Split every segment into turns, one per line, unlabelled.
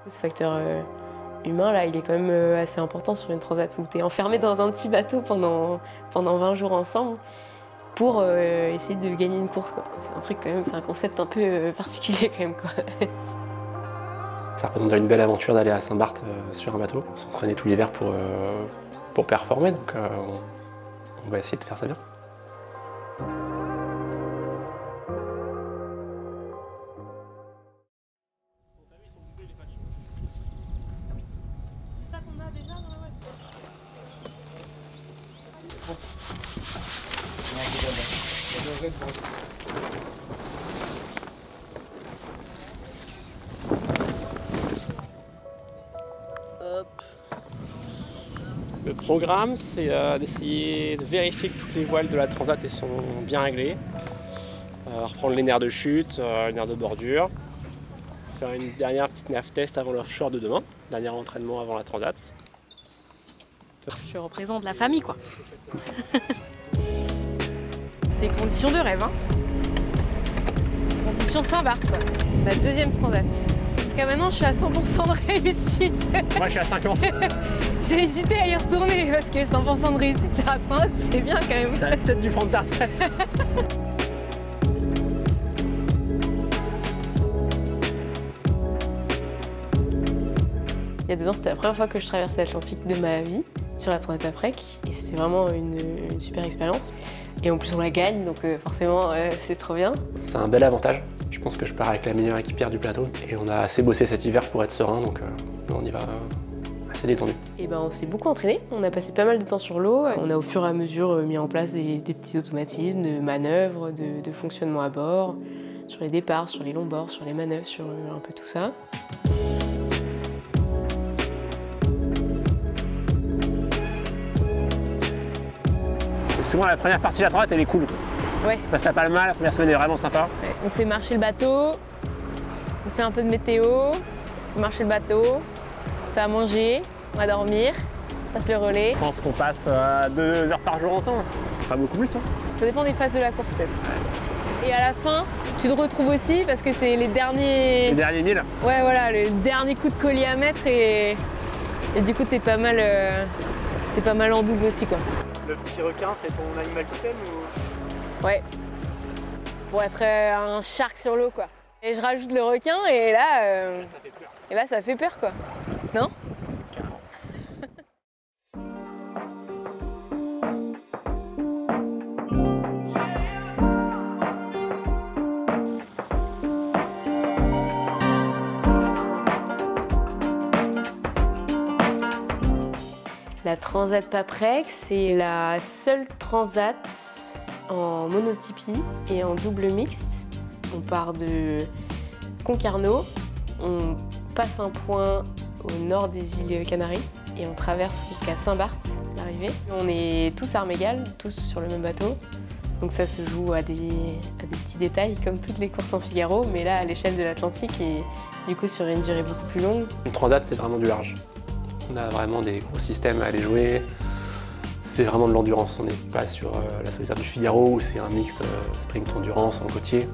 Ce facteur humain, là, il est quand même assez important sur une transat où tu es enfermé dans un petit bateau pendant 20 jours ensemble pour essayer de gagner une course, quoi. C'est un truc quand même, c'est un concept un peu particulier quand même, quoi.
Ça représente une belle aventure d'aller à Saint-Barth sur un bateau. On s'entraînait tout l'hiver pour performer, donc on va essayer de faire ça bien. Le programme, c'est d'essayer de vérifier que toutes les voiles de la transat elles sont bien réglées. Reprendre les nerfs de chute, les nerfs de bordure. Faire une dernière petite nav test avant l'offshore de demain. Dernier entraînement avant la transat.
Je représente la famille, quoi. C'est condition de rêve, hein. Condition Saint-Barth, quoi. C'est ma deuxième transat. Jusqu'à maintenant, je suis à 100% de réussite.
Moi, je suis à 50.
J'ai hésité à y retourner parce que 100% de réussite sur la transat, c'est bien quand même.
T'aurais peut-être dû prendre ta retraite.
Il y a 2 ans, c'était la première fois que je traversais l'Atlantique de ma vie sur la transat Paprec et c'était vraiment une super expérience. Et en plus, on la gagne, donc forcément, c'est trop bien.
C'est un bel avantage. Je pense que je pars avec la meilleure équipière du plateau et on a assez bossé cet hiver pour être serein, donc on y va assez détendu.
Et ben, on s'est beaucoup entraîné, on a passé pas mal de temps sur l'eau. On a au fur et à mesure mis en place des petits automatismes, de manœuvres, de fonctionnement à bord, sur les départs, sur les longs bords, sur les manœuvres, sur un peu tout ça.
Souvent la première partie de la transat elle est cool.
Ouais.
Ça passe pas le mal, la première semaine est vraiment sympa.
Ouais. On fait marcher le bateau, on fait un peu de météo, on fait marcher le bateau, on fait à manger, on va dormir, on passe le relais.
Je pense qu'on passe 2 heures par jour ensemble. Pas beaucoup plus, hein.
Ça dépend des phases de la course peut-être. Ouais. Et à la fin, tu te retrouves aussi parce que c'est les derniers...
Les derniers 1000.
Ouais voilà, le dernier coup de collier à mettre et du coup t'es pas mal en double aussi, quoi.
Le petit requin, c'est ton animal totem ou...
Ouais, c'est pour être un shark sur l'eau, quoi. Et je rajoute le requin et là,
Ça fait peur.
et là ça fait peur, quoi. Non? La transat Paprec, c'est la seule transat en monotypie et en double mixte. On part de Concarneau, on passe un point au nord des îles Canaries et on traverse jusqu'à Saint-Barth, l'arrivée. On est tous armes égales, tous sur le même bateau. Donc ça se joue à des petits détails comme toutes les courses en Figaro, mais là à l'échelle de l'Atlantique et du coup sur une durée beaucoup plus longue.
Une transat, c'est vraiment du large. On a vraiment des gros systèmes à aller jouer. C'est vraiment de l'endurance. On n'est pas sur la solitaire du Figaro où c'est un mixte sprint endurance en côtier.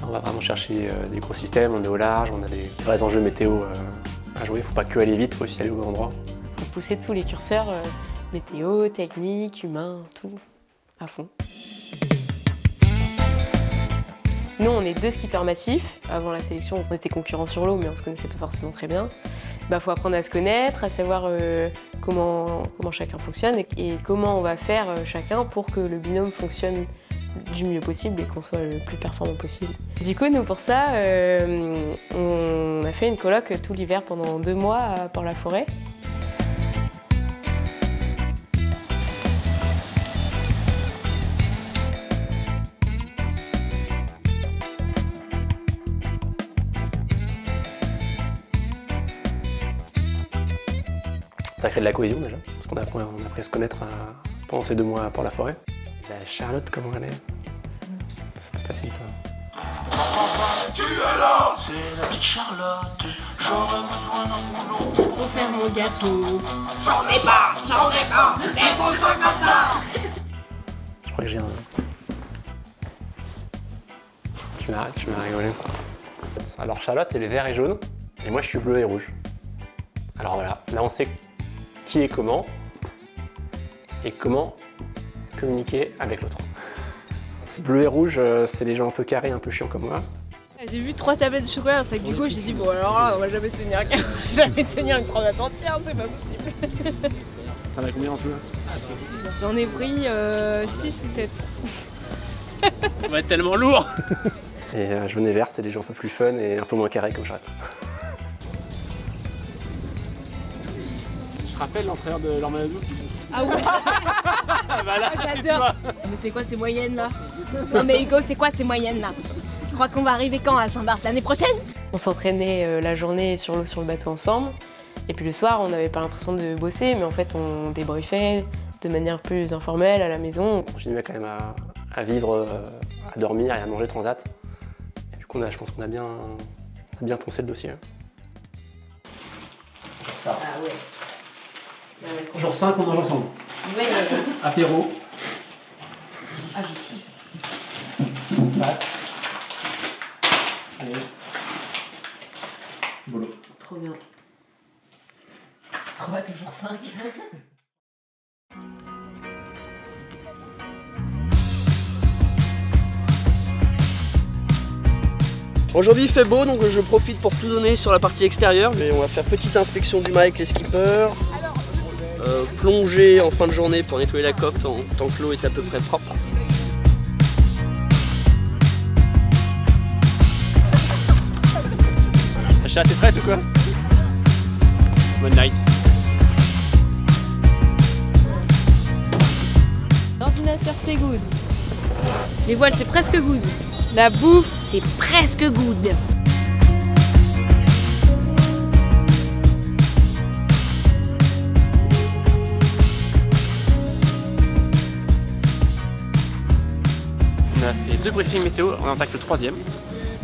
On va vraiment chercher des gros systèmes, on est au large, on a des vrais enjeux météo à jouer. Il ne faut pas que aller vite, il faut aussi aller au bon endroit.
Il faut pousser tous les curseurs, météo, technique, humain, tout à fond. Nous, on est 2 skippers massifs. Avant la sélection, on était concurrents sur l'eau, mais on ne se connaissait pas forcément très bien. Il faut apprendre à se connaître, à savoir comment chacun fonctionne et comment on va faire chacun pour que le binôme fonctionne du mieux possible et qu'on soit le plus performant possible. Du coup, nous, pour ça, on a fait une coloc tout l'hiver pendant 2 mois à Port-la-Forêt.
Ça crée de la cohésion déjà, parce qu'on a appris à se connaître pendant ces 2 mois à Port-la-Forêt. La Charlotte, comment elle est? C'est pas facile ça.
Tu es là, c'est la petite Charlotte. J'aurais besoin d'un boulot
Pour faire mon gâteau.
J'en ai pas, écoute-toi comme ça.
Je crois que j'ai un... Tu m'arrêtes, tu m'as rigolé. Alors Charlotte, elle est vert et jaune, et moi je suis bleu et rouge. Alors voilà, là on sait qui est comment et comment communiquer avec l'autre. Bleu et rouge, c'est les gens un peu carrés, un peu chiants comme moi.
J'ai vu 3 tablettes de chocolat dans le sac du go, j'ai dit bon alors là on va jamais tenir une transat entière, c'est pas possible.
T'en as combien en tout là?
J'en ai pris 6 ou 7.
Ça va être tellement lourd. Et jaune et vert, c'est les gens un peu plus fun et un peu moins carrés comme je rate. Je rappelle l'entraîneur de l'Ormanadou.
Ah ouais.
Bah là,
j'adore. Mais c'est quoi ces moyennes là? Non mais Hugo, c'est quoi ces moyennes là? Tu crois qu'on va arriver quand à Saint-Barth? L'année prochaine? On s'entraînait la journée sur l'eau sur le bateau ensemble. Et puis le soir, on n'avait pas l'impression de bosser, mais en fait on débriefait de manière plus informelle à la maison. On continuait quand même à vivre, à dormir et à manger transat. Et du coup, je pense qu'on a bien poncé le dossier. Ça. Ah ouais.
Jour 5, on mange ensemble.
Ouais.
Apéro.
Ah, je kiffe.
Pâtes. Allez. Boulot.
Trop bien. Trop bien, toujours 5.
Aujourd'hui il fait beau, donc je profite pour tout donner sur la partie extérieure. Mais on va faire petite inspection du mât avec les skippers. Plonger en fin de journée pour nettoyer la coque tant que l'eau est à peu près propre.
Sacha, t'es prête ou quoi? Bonne night.
L'ordinateur c'est good. Les voiles c'est presque good. La bouffe c'est presque good.
On a fait 2 briefings météo, on attaque le 3e.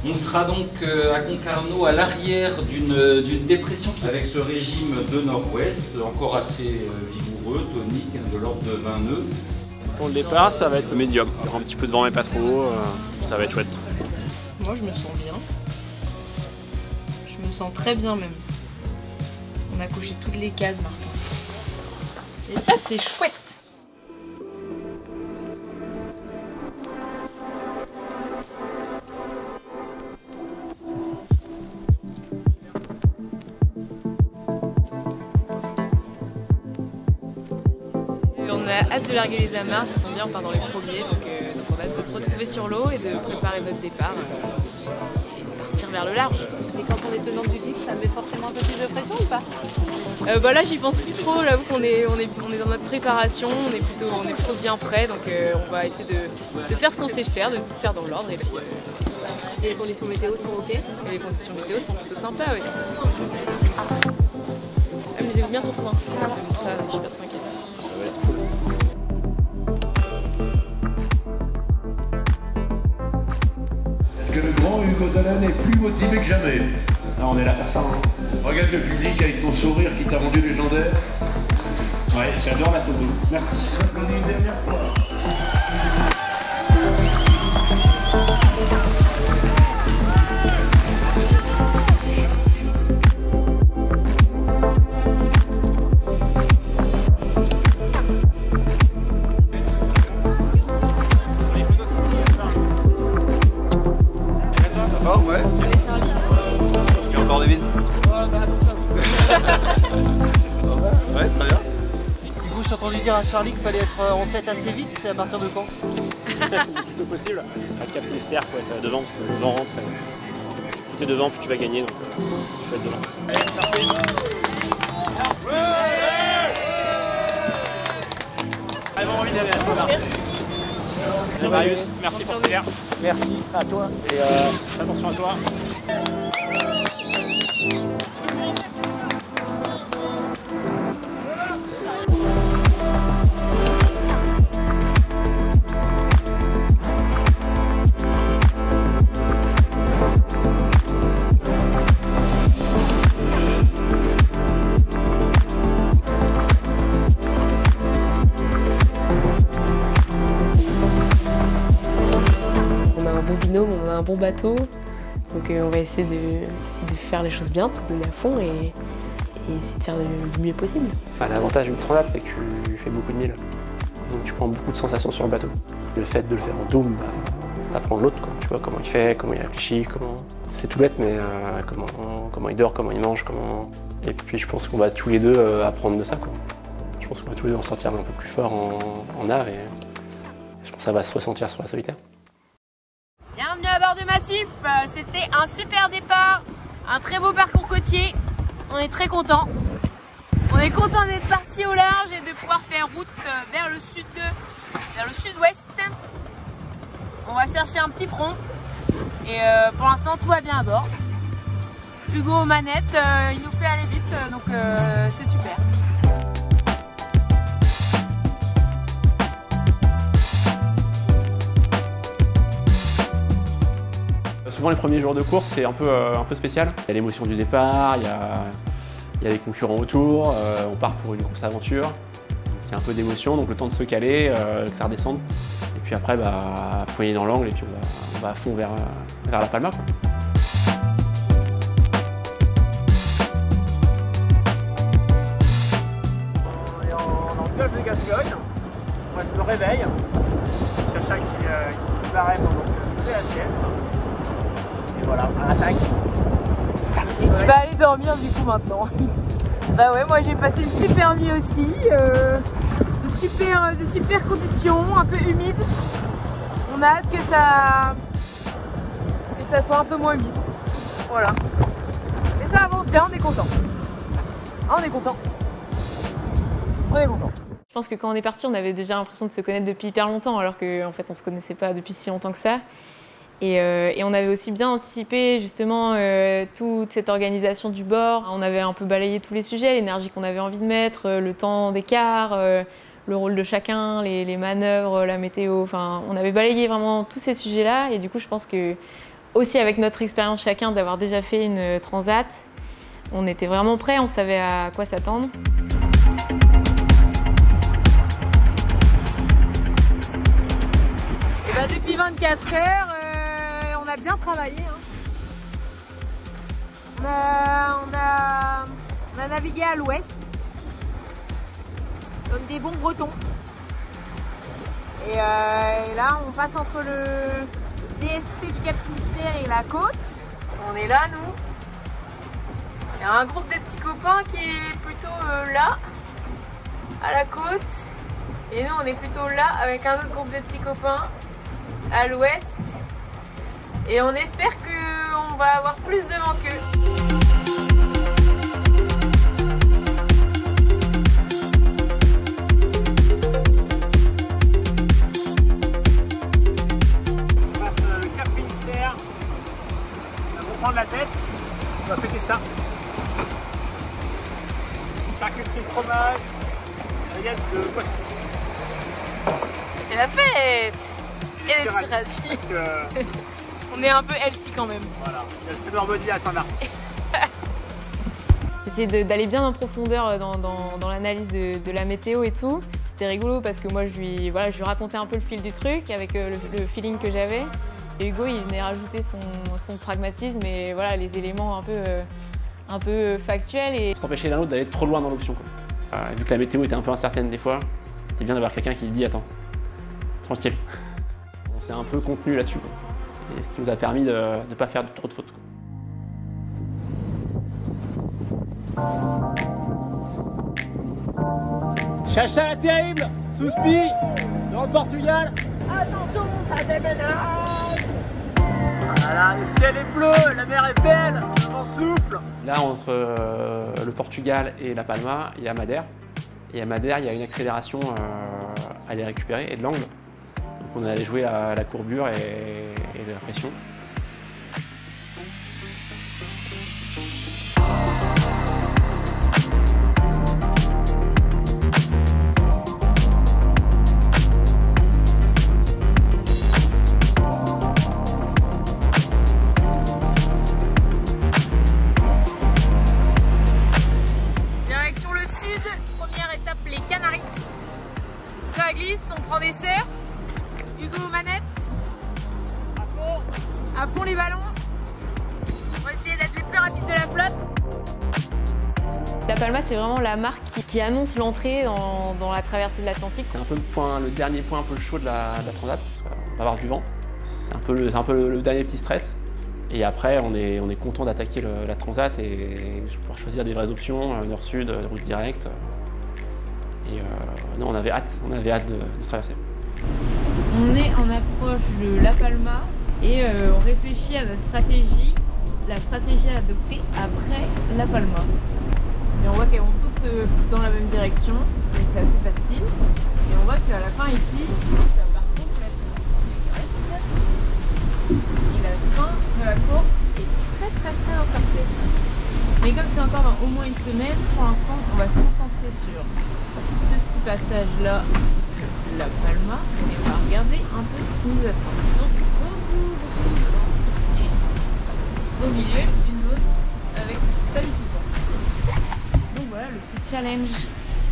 On sera donc à Concarneau à l'arrière d'une dépression avec ce régime de nord-ouest encore assez vigoureux, tonique, de l'ordre de 20 nœuds.
Pour le départ, ça va être médium. Il y aura un petit peu de vent mais pas trop, ça va être chouette.
Moi je me sens bien. Je me sens très bien même. On a coché toutes les cases, Martin. Et ça c'est chouette. On a hâte de larguer les amarres, ça tombe bien, on part dans les premiers, donc on a hâte de se retrouver sur l'eau et de préparer notre départ et de partir vers le large.
Et quand on est tenante du titre, ça met forcément un peu plus de pression ou pas?
Bah là j'y pense plus trop, j'avoue qu'on est dans notre préparation, on est plutôt bien prêt, donc on va essayer de faire ce qu'on sait faire, de tout faire dans l'ordre et puis
Et les conditions météo sont ok?
et les conditions météo sont plutôt sympas, oui. Amusez-vous bien surtout, hein. Ça, je suis pas trop inquiète.
Ça va être cool.
Est-ce que le grand Hugo Dolan est plus motivé que jamais?
Là, on est là pour ça. Hein.
Regarde le public avec ton sourire qui t'a rendu légendaire.
Ouais, j'adore la photo. Merci.
Applaudis une dernière fois.
Oh ouais. Il y a encore des vides. Ouais, très bien.
Hugo, j'ai entendu dire à Charlie qu'il fallait être en tête assez vite, c'est à partir de quand?
Plutôt possible. À 4 mystères, il faut être devant parce que le vent rentre. Plus tu es devant, plus tu vas gagner. Donc il faut être devant. Allez, parti. Allez, bon, envie d'aller à toi là. Merci Marius, merci pour Pierre.
Merci à toi.
Et attention à toi.
On a un bon bateau, donc on va essayer de faire les choses bien, de se donner à fond et et essayer de faire du mieux possible.
Enfin, l'avantage du transat, c'est que tu fais beaucoup de milles. Donc tu prends beaucoup de sensations sur le bateau. Le fait de le faire en double, bah, t'apprends l'autre, quoi. Tu vois comment il fait, comment il réfléchit, comment... C'est tout bête, mais comment il dort, comment il mange, comment... Et puis je pense qu'on va tous les deux apprendre de ça, quoi. Je pense qu'on va tous les deux en sortir un peu plus fort en art et je pense que ça va se ressentir sur la solitaire.
Bienvenue à bord de Massif, c'était un super départ, un très beau parcours côtier, on est très contents. On est content d'être parti au large et de pouvoir faire route vers le sud-ouest. On va chercher un petit front et pour l'instant tout va bien à bord. Hugo aux manettes, il nous fait aller vite donc c'est super.
Souvent les premiers jours de course c'est un peu spécial. Il y a l'émotion du départ, il y a les concurrents autour, on part pour une course aventure. Il y a un peu d'émotion, donc le temps de se caler, que ça redescende. Et puis après, bah, poignée dans l'angle et puis on va à fond vers la Palma, quoi.
On est en golfe de Gascogne. Moi je me réveille. Chacha qui paraît pendant que je fais la sieste. Et voilà, on attaque.
Et tu vas aller dormir du coup maintenant. Bah ouais, moi j'ai passé une super nuit aussi, de super conditions, un peu humides. On a hâte que ça soit un peu moins humide. Voilà. Et ça avance bien, on est content. Ah, on est content. On est content. Je pense que quand on est parti, on avait déjà l'impression de se connaître depuis hyper longtemps, alors qu'en fait on se connaissait pas depuis si longtemps que ça. Et on avait aussi bien anticipé justement toute cette organisation du bord. On avait un peu balayé tous les sujets, l'énergie qu'on avait envie de mettre, le temps d'écart, le rôle de chacun, les manœuvres, la météo. Enfin, on avait balayé vraiment tous ces sujets-là. Et du coup, je pense que aussi avec notre expérience chacun d'avoir déjà fait une transat, on était vraiment prêts, on savait à quoi s'attendre. Et bah, depuis 24 heures, on a bien travaillé. Hein. On a navigué à l'ouest, comme des bons Bretons. Et là, on passe entre le DST du Cap Finistère et la côte. On est là, nous. Il y a un groupe de petits copains qui est plutôt là, à la côte. Et nous, on est plutôt là, avec un autre groupe de petits copains, à l'ouest. Et on espère qu'on va avoir plus de vent qu'eux.
On passe le Cap Finistère. On va reprendre la tête. On va fêter ça. Charcuterie fromage. Rillettes de poisson.
C'est la fête! Et des petits radis. On est un peu healthy quand même.
Voilà, il y a le Summer Body à Saint-Martin.
J'essayais d'aller bien en profondeur dans l'analyse de la météo et tout. C'était rigolo parce que moi je lui racontais un peu le fil du truc avec le feeling que j'avais. Et Hugo il venait rajouter son pragmatisme et voilà, les éléments un peu factuels. Et...
S'empêcher l'un l'autre d'aller trop loin dans l'option. Vu que la météo était un peu incertaine des fois, c'était bien d'avoir quelqu'un qui dit attends, tranquille. On s'est un peu contenu là-dessus. Et ce qui nous a permis de ne pas faire trop de fautes.
Chacha la terrible, sous spi, dans le Portugal. Attention, ça déménage. Voilà, le ciel est bleu, la mer est belle, le vent souffle.
Là, entre le Portugal et la Palma, il y a Madère. Et à Madère, il y a une accélération à aller récupérer et de l'angle. Donc on est allé jouer à la courbure et la pression.
Direction le sud, première étape les Canaries. Ça glisse, on prend des cerfs. Hugo aux manettes. À fond les ballons. On va essayer d'être les plus rapides de la flotte. La Palma, c'est vraiment la marque qui annonce l'entrée dans la traversée de l'Atlantique.
C'est un peu le dernier point un peu chaud de la transat. On va avoir du vent. C'est un peu le dernier petit stress. Et après, on est content d'attaquer la transat et pouvoir choisir des vraies options, nord-sud, route directe. Et non, on avait hâte de traverser.
On est en approche de La Palma et on réfléchit à la stratégie à adopter après La Palma. Et on voit qu'elles vont toutes dans la même direction, donc c'est assez facile. Et on voit qu'à la fin ici, ça part complètement direct. Et la fin de la course est très incertaine. Mais comme c'est encore dans au moins une semaine, pour l'instant, on va se concentrer sur ce petit passage-là de La Palma et on va regarder un peu ce qui nous attend. Donc beaucoup de vent et au milieu une zone avec pas du tout de vent. Donc voilà le petit challenge,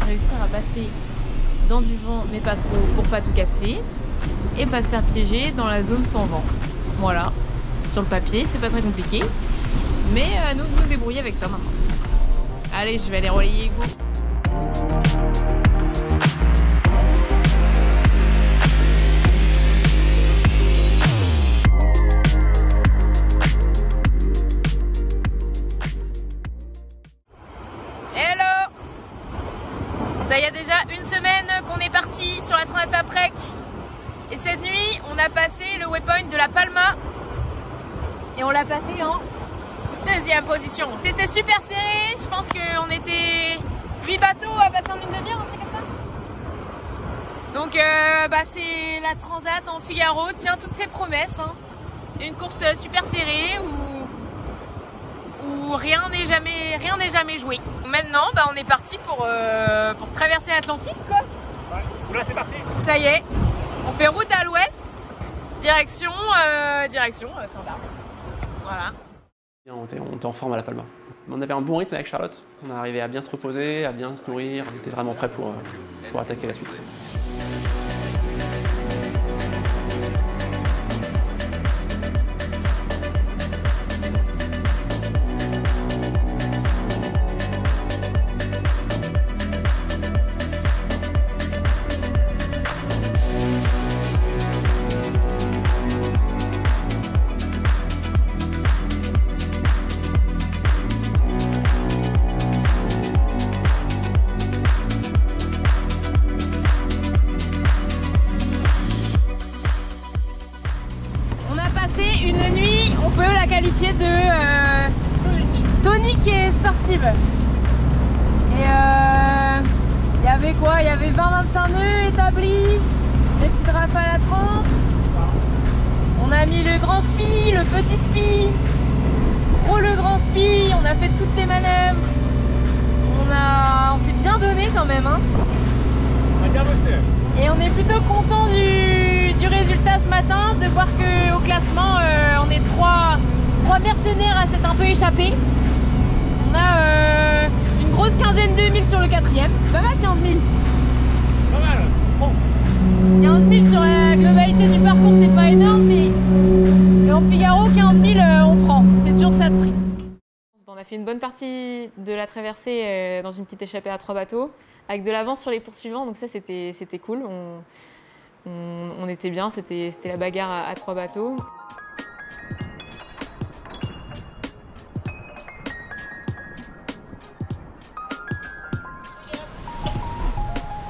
réussir à passer dans du vent mais pas trop pour pas tout casser et pas se faire piéger dans la zone sans vent. Voilà, sur le papier c'est pas très compliqué mais à nous de nous débrouiller avec ça maintenant. Allez, je vais aller relayer go.
Ça y a déjà une semaine qu'on est parti sur la Transat Paprec et cette nuit on a passé le waypoint de La Palma et on l'a passé en deuxième position. C'était super serré, je pense qu'on était 8 bateaux à passer en une demi-heure, un truc comme ça. Donc c'est la Transat en Figaro, tient toutes ses promesses. Hein. Une course super serrée où rien n'est jamais joué. Maintenant, on est parti pour traverser l'Atlantique, quoi.
Ouais, là c'est parti.
Ça y est, on fait route à l'ouest, direction Saint-Barbe. Voilà.
On était en forme à La Palma. On avait un bon rythme avec Charlotte. On est arrivé à bien se reposer, à bien se nourrir. On était vraiment prêt pour attaquer la suite.
Une nuit, on peut la qualifier de tonique et sportive. Et il y avait quoi? Il y avait 20-25 nœuds établis, des petites rafales à 30. On a mis le grand spi, le petit spi, le grand spi, on a fait toutes les manœuvres. On s'est bien donné quand même. Hein.
On a bien bossé.
Et on est plutôt content du résultat ce matin, de voir qu'au classement, on est trois mercenaires à s'être un peu échappés. On a une grosse quinzaine de milles sur le quatrième, c'est pas mal 15 000.
Pas mal, bon.
15 000 sur la globalité du parcours, c'est pas énorme, mais en Figaro, 15 000, on prend, c'est toujours ça de prix. On a fait une bonne partie de la traversée dans une petite échappée à 3 bateaux, avec de l'avance sur les poursuivants, donc ça c'était cool. On était bien, c'était la bagarre à 3 bateaux.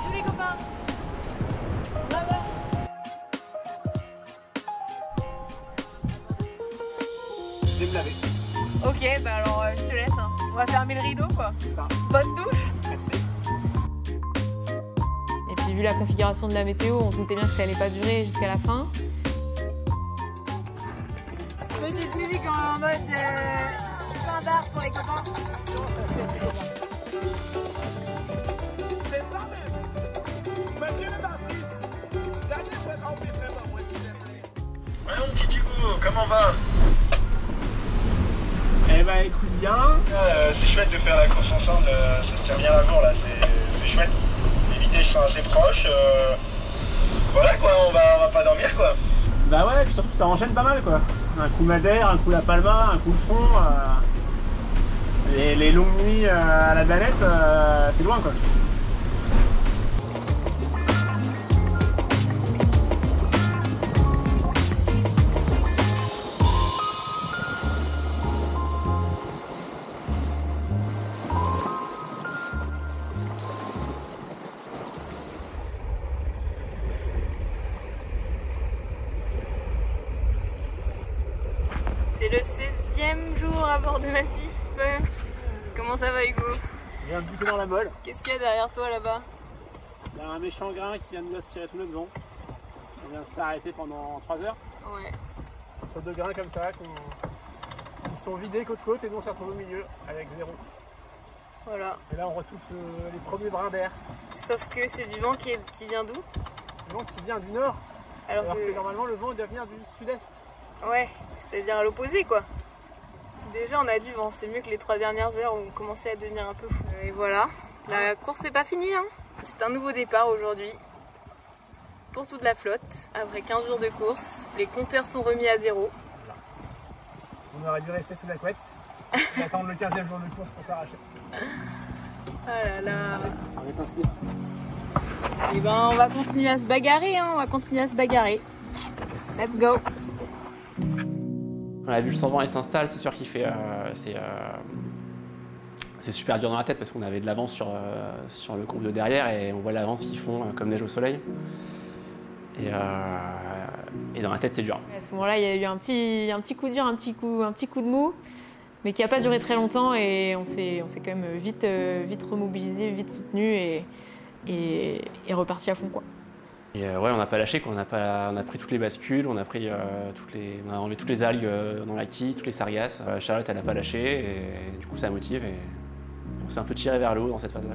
Salut les copains.
Déblavé.
Ok, alors je te laisse. Hein. On va fermer le rideau, quoi. Bonne douche.
Merci.
Et puis vu la configuration de la météo, on se doutait bien que ça allait pas durer jusqu'à la fin.
Petite musique en mode standard pour les copains.
C'est ça même. Monsieur le bassiste, regardez votre amphithéâtre, moi s'il vous plaît.
Voyons, petit Hugo, comment va?
Eh ben écoute bien.
C'est chouette de faire la course ensemble, ça se tient bien à jour là, c'est chouette. Les vitesses sont assez proches. Voilà quoi, on va pas dormir quoi.
Bah ouais, puis surtout ça enchaîne pas mal quoi. Un coup Madère, un coup La Palma, un coup le front.
les longues nuits à la Danette, c'est loin quoi.
C'est le 16e jour à bord de Massif. Comment ça va Hugo?
Il vient de buter dans la molle.
Qu'est-ce qu'il y a derrière toi là-bas?
Il y a un méchant grain qui vient de nous aspirer tout notre vent. On vient de s'arrêter pendant 3 heures.
Ouais.
Entre deux grains comme ça qui sont vidés côte-côte et nous on s'est retrouvés au milieu avec 0.
Voilà.
Et là on retouche les premiers brins d'air.
Sauf que c'est du vent qui vient d'où?
Le vent qui vient du nord. Alors que normalement le vent doit venir du sud-est.
Ouais, c'est-à-dire à l'opposé quoi. Déjà on a du vent, c'est mieux que les 3 dernières heures où on commençait à devenir un peu fou. Et voilà, la course n'est pas finie hein. C'est un nouveau départ aujourd'hui pour toute la flotte. Après 15 jours de course, les compteurs sont remis à 0.
Voilà. On aurait dû rester sous la couette et attendre le 15e jour de course pour s'arracher.
Ah là là.
On est inspiré.
Et ben on va continuer à se bagarrer hein, on va continuer à se bagarrer. Let's go.
La bulle sans vent elle s'installe, c'est sûr qu'il fait, c'est super dur dans la tête parce qu'on avait de l'avance sur le groupe de derrière et on voit l'avance qu'ils font comme neige au soleil. Et dans la tête c'est dur.
À ce moment-là il y a eu un petit coup dur, un petit coup de mou, mais qui n'a pas duré très longtemps et on s'est quand même vite remobilisé, vite soutenu et reparti à fond quoi.
Et ouais, on n'a pas lâché, quoi. On a pris toutes les bascules, on a enlevé toutes les algues dans la quille, toutes les sargasses. Charlotte, elle n'a pas lâché, et du coup, ça motive, et on s'est un peu tiré vers le haut dans cette phase-là.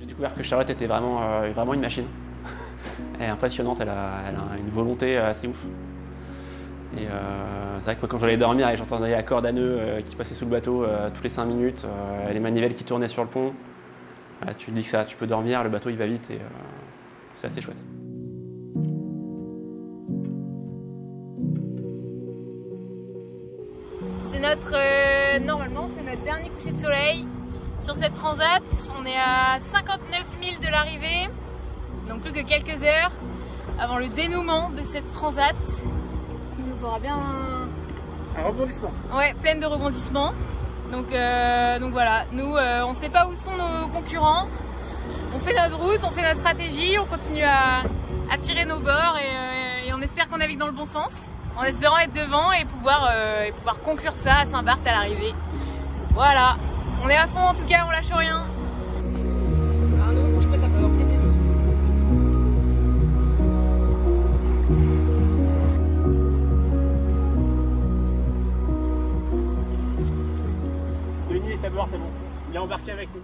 J'ai découvert que Charlotte était vraiment une machine. Elle est impressionnante, elle a une volonté assez ouf. Et c'est vrai que quand j'allais dormir et j'entendais la corde à nœud qui passait sous le bateau toutes les 5 minutes, les manivelles qui tournaient sur le pont, tu te dis que ça, tu peux dormir, le bateau il va vite et c'est assez chouette.
C'est normalement c'est notre dernier coucher de soleil sur cette transat. On est à 59 000 de l'arrivée, donc plus que quelques heures avant le dénouement de cette transat qui nous aura bien...
Un rebondissement.
Ouais, pleine de rebondissements. Donc voilà, nous on ne sait pas où sont nos concurrents, on fait notre route, on fait notre stratégie, on continue à tirer nos bords et on espère qu'on navigue dans le bon sens, en espérant être devant et pouvoir conclure ça à Saint-Barth à l'arrivée. Voilà, on est à fond en tout cas, on lâche rien. Un petit peu ta peur, c'est bien.
Denis est à bord, c'est bon. Il est embarqué avec nous.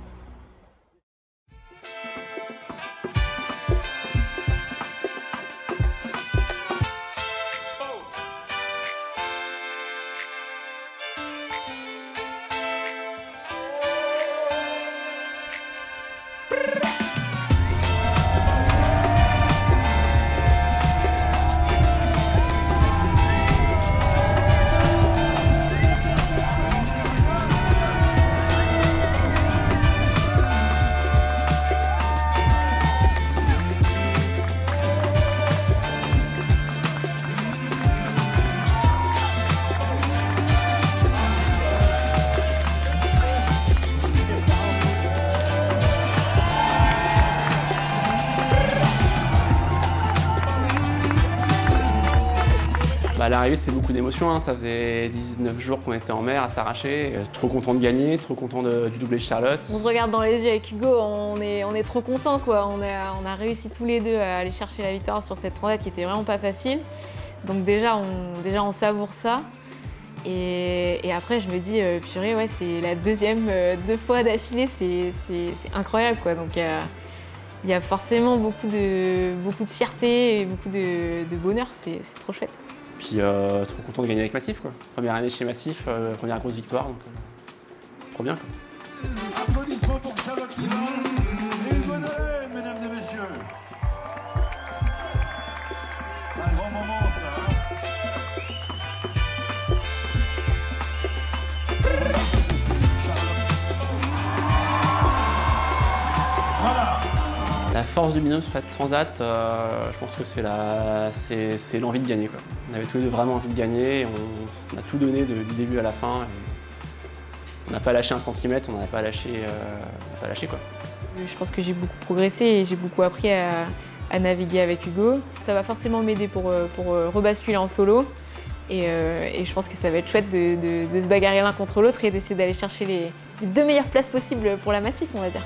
À l'arrivée, c'est beaucoup d'émotions, hein. Ça faisait 19 jours qu'on était en mer à s'arracher. Trop content de gagner, trop content du doublé de Charlotte.
On se regarde dans les yeux avec Hugo, on est trop contents quoi. On a réussi tous les deux à aller chercher la victoire sur cette transat qui était vraiment pas facile. Donc déjà on savoure ça. Et après je me dis, purée, ouais, c'est la deuxième, 2 fois d'affilée, c'est incroyable quoi. Donc il y a forcément beaucoup de fierté et beaucoup de bonheur, c'est trop chouette.
Puis trop content de gagner avec Massif, quoi. Première année chez Massif, première grosse victoire, donc trop bien quoi.
Applaudissements pour Charlotte Climat et une bonne année, mesdames et messieurs. Un grand moment ça, hein.
La force du binôme sur cette transat, je pense que c'est l'envie de gagner, quoi. On avait tous les deux vraiment envie de gagner, on a tout donné du début à la fin. Et on n'a pas lâché un centimètre, on n'a pas lâché, quoi.
Je pense que j'ai beaucoup progressé et j'ai beaucoup appris à naviguer avec Hugo. Ça va forcément m'aider pour rebasculer en solo. Et je pense que ça va être chouette de se bagarrer l'un contre l'autre et d'essayer d'aller chercher les 2 meilleures places possibles pour la Massif, on va dire.